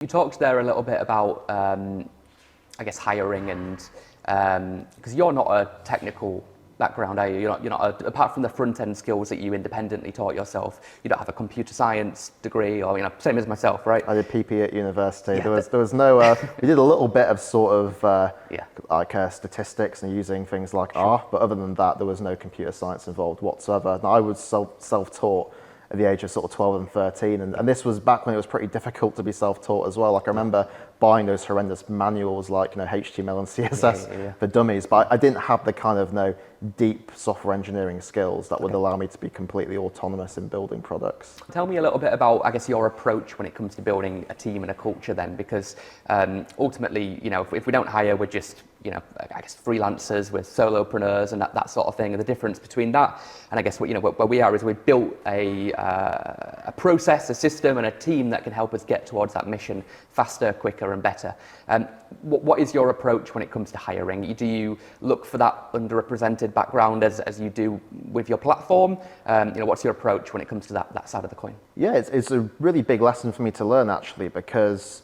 You talked there a little bit about, I guess, hiring and because you're not a technical background, are you? You're not apart from the front end skills that you independently taught yourself. You don't have a computer science degree, or same as myself, right? I did PP at university. Yeah, there was no. We did a little bit of sort of statistics and using things like R, but other than that, there was no computer science involved whatsoever. And I was self-taught at the age of sort of 12 and 13, and this was back when it was pretty difficult to be self-taught as well. Like I remember buying those horrendous manuals like HTML and CSS for dummies, but I didn't have the kind of deep software engineering skills that would allow me to be completely autonomous in building products. Tell me a little bit about, I guess, your approach when it comes to building a team and a culture then, because ultimately, if we don't hire, we're just, I guess freelancers, we're solopreneurs and that sort of thing. And the difference between that and I guess where we are is we've built a process, a system and a team that can help us get towards that mission faster, quicker and better. What is your approach when it comes to hiring? Do you look for that underrepresented background as you do with your platform? What's your approach when it comes to that side of the coin? Yeah, it's a really big lesson for me to learn actually, because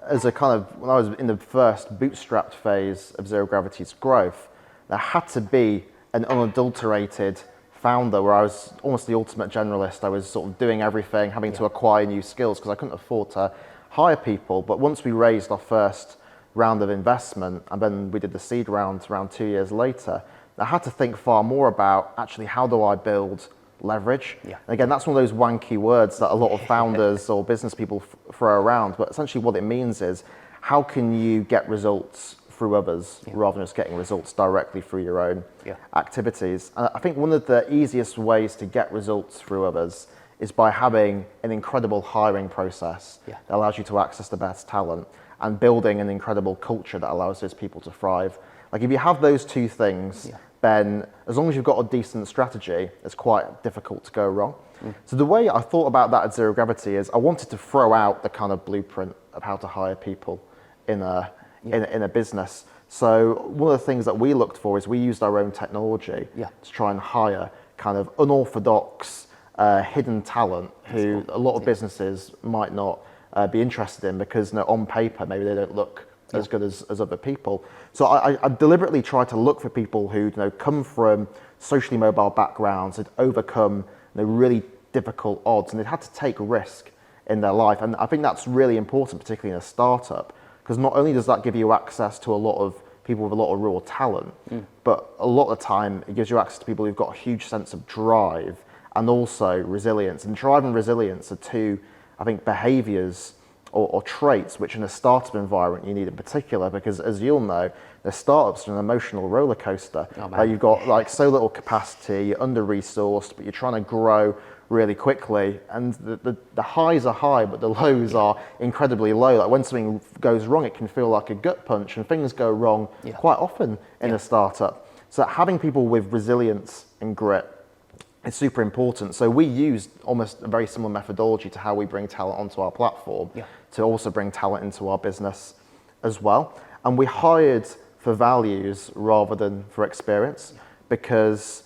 as when I was in the first bootstrapped phase of Zero Gravity's growth, there had to be an unadulterated founder where I was almost the ultimate generalist. I was sort of doing everything, having to acquire new skills because I couldn't afford to hire people. But once we raised our first round of investment and then we did the seed round around 2 years later, I had to think far more about actually how do I build leverage. And again, that's one of those wanky words that a lot of founders or business people throw around, but essentially what it means is how can you get results through others rather than just getting results directly through your own activities. And I think one of the easiest ways to get results through others is by having an incredible hiring process that allows you to access the best talent and building an incredible culture that allows those people to thrive. Like if you have those two things, then as long as you've got a decent strategy, it's quite difficult to go wrong. So the way I thought about that at Zero Gravity is I wanted to throw out the kind of blueprint of how to hire people in a business. So one of the things that we looked for is we used our own technology to try and hire kind of unorthodox, hidden talent who a lot of businesses might not be interested in because on paper maybe they don't look as good as other people. So I deliberately tried to look for people who come from socially mobile backgrounds, had overcome really difficult odds, and they'd had to take risk in their life. And I think that's really important, particularly in a startup, because not only does that give you access to a lot of people with a lot of raw talent, but a lot of the time it gives you access to people who've got a huge sense of drive and also resilience. And drive and resilience are two, I think, behaviors or traits which in a startup environment you need in particular, because as you'll know, the startups are an emotional roller coaster. You've got so little capacity, you're under-resourced, but you're trying to grow really quickly, and the highs are high, but the lows are incredibly low. Like when something goes wrong, it can feel like a gut punch, and things go wrong quite often in a startup. So having people with resilience and grit is super important. So we used almost a very similar methodology to how we bring talent onto our platform to also bring talent into our business as well. And we hired for values rather than for experience, because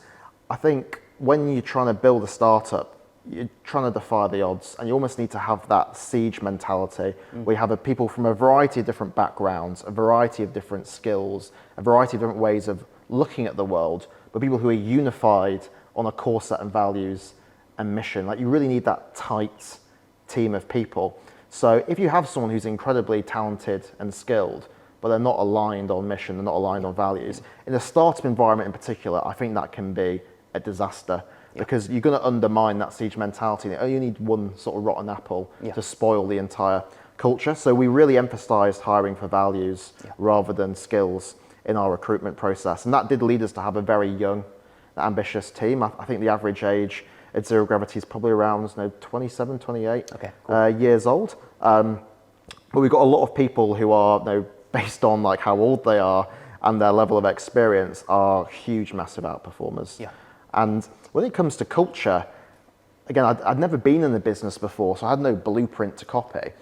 I think when you're trying to build a startup, you're trying to defy the odds, and you almost need to have that siege mentality where you have people from a variety of different backgrounds, a variety of different skills, a variety of different ways of looking at the world, but people who are unified on a core set of values and mission. Like you really need that tight team of people. So if you have someone who's incredibly talented and skilled, but they're not aligned on mission, they're not aligned on values, in a startup environment in particular, I think that can be a disaster, because you're going to undermine that siege mentality. You need one sort of rotten apple to spoil the entire culture. So we really emphasized hiring for values rather than skills in our recruitment process. And that did lead us to have a very young, ambitious team. I think the average age at Zero Gravity is probably around 27, 28 years old. But we've got a lot of people who are, based on how old they are and their level of experience, are huge, massive outperformers. And when it comes to culture, again, I'd never been in the business before, so I had no blueprint to copy.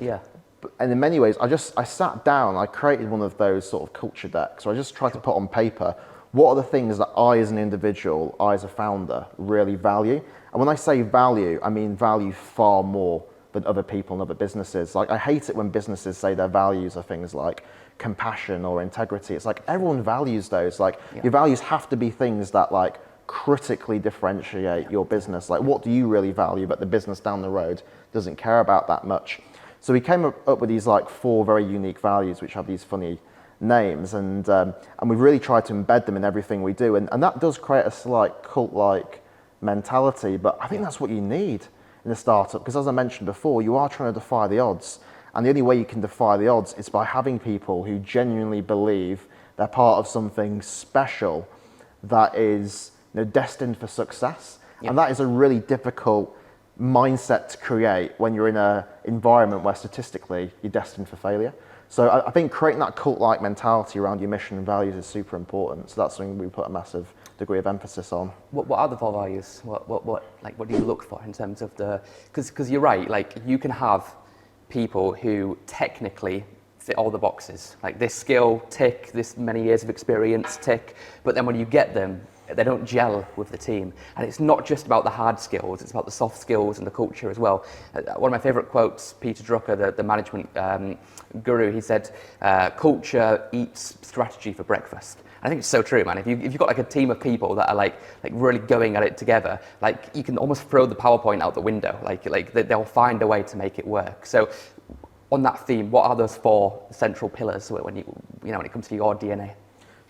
And in many ways, I sat down, I created one of those sort of culture decks. So I just tried to put on paper, what are the things that I as an individual, I as a founder, really value? And when I say value, I mean value far more than other people and other businesses. Like, I hate it when businesses say their values are things like compassion or integrity. It's like, everyone values those. Like, your values have to be things that like critically differentiate your business. Like, what do you really value, but the business down the road doesn't care about that much? So we came up with these like 4 very unique values, which have these funny names, and we've really tried to embed them in everything we do, and that does create a slight cult-like mentality, but I think that's what you need in a startup, because as I mentioned before, you are trying to defy the odds, and the only way you can defy the odds is by having people who genuinely believe they're part of something special that is, you know, destined for success. And that is a really difficult mindset to create when you're in an environment where statistically you're destined for failure. So I think creating that cult-like mentality around your mission and values is super important. So that's something we put a massive degree of emphasis on. What are the 4 values? What do you look for in terms of the? Because you're right. Like, you can have people who technically fit all the boxes. Like, this skill, tick. This many years of experience, tick. But then when you get them, they don't gel with the team. And it's not just about the hard skills, it's about the soft skills and the culture as well. One of my favorite quotes, Peter Drucker, the management guru, he said, culture eats strategy for breakfast. I think it's so true, man. If you've got like a team of people that are like really going at it together, like, you can almost throw the PowerPoint out the window. Like they'll find a way to make it work. So on that theme, what are those 4 central pillars when it comes to your DNA?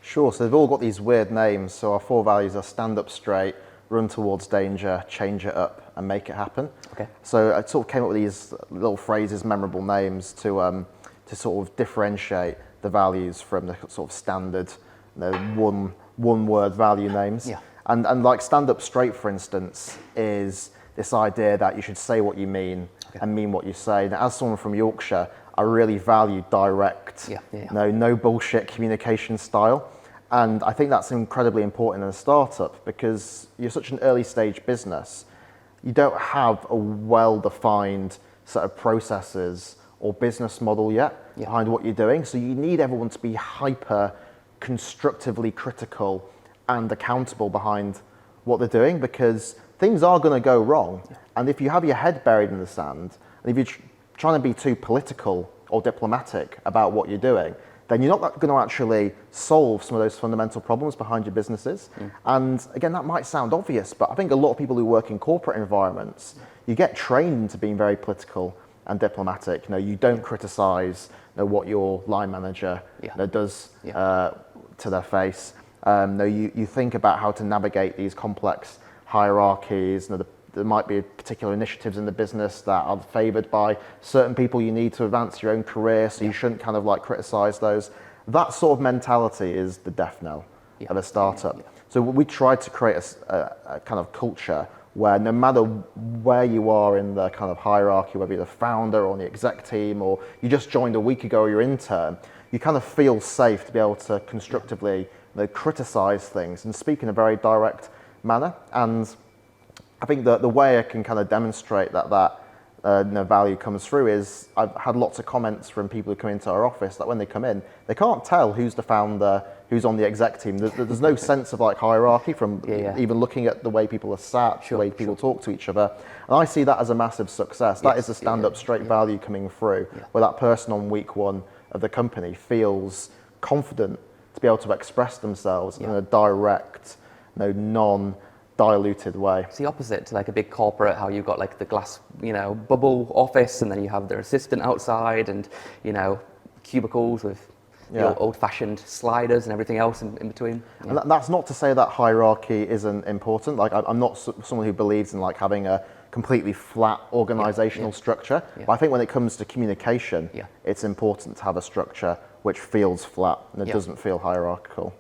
Sure, so they've all got these weird names. So our 4 values are stand up straight, run towards danger, change it up, and make it happen. Okay. So I sort of came up with these little phrases, memorable names to sort of differentiate the values from the sort of standard, one word value names. Yeah. And like stand up straight, for instance, is this idea that you should say what you mean and mean what you say. Now, as someone from Yorkshire, I really value direct, no bullshit communication style. And I think that's incredibly important in a startup, because you're such an early stage business. You don't have a well-defined set of processes or business model yet behind what you're doing. So you need everyone to be hyper constructively critical and accountable behind what they're doing, because things are going to go wrong. And if you have your head buried in the sand, and if you're trying to be too political or diplomatic about what you're doing, then you're not going to actually solve some of those fundamental problems behind your businesses. And again, that might sound obvious, but I think a lot of people who work in corporate environments, you get trained into being very political and diplomatic. You don't criticize what your line manager does to their face. You think about how to navigate these complex hierarchies. There might be particular initiatives in the business that are favoured by certain people you need to advance your own career, so you shouldn't kind of like criticise those. That sort of mentality is the death knell of a startup. So we tried to create a kind of culture where no matter where you are in the kind of hierarchy, whether you're the founder or on the exec team, or you just joined a week ago or you're intern, you kind of feel safe to be able to constructively criticise things and speak in a very direct manner. And I think the way I can kind of demonstrate that value comes through is I've had lots of comments from people who come into our office that when they come in, they can't tell who's the founder, who's on the exec team. There's no sense of like hierarchy from even looking at the way people are sat, the way people talk to each other. And I see that as a massive success. That is a stand-up straight value coming through, where that person on week 1 of the company feels confident to be able to express themselves in a direct, non-diluted way. It's the opposite to like a big corporate, how you've got like the glass, bubble office, and then you have their assistant outside, and cubicles with old-fashioned sliders and everything else in between. And that's not to say that hierarchy isn't important. Like, I'm not someone who believes in like having a completely flat organizational structure. But I think when it comes to communication, it's important to have a structure which feels flat and it doesn't feel hierarchical.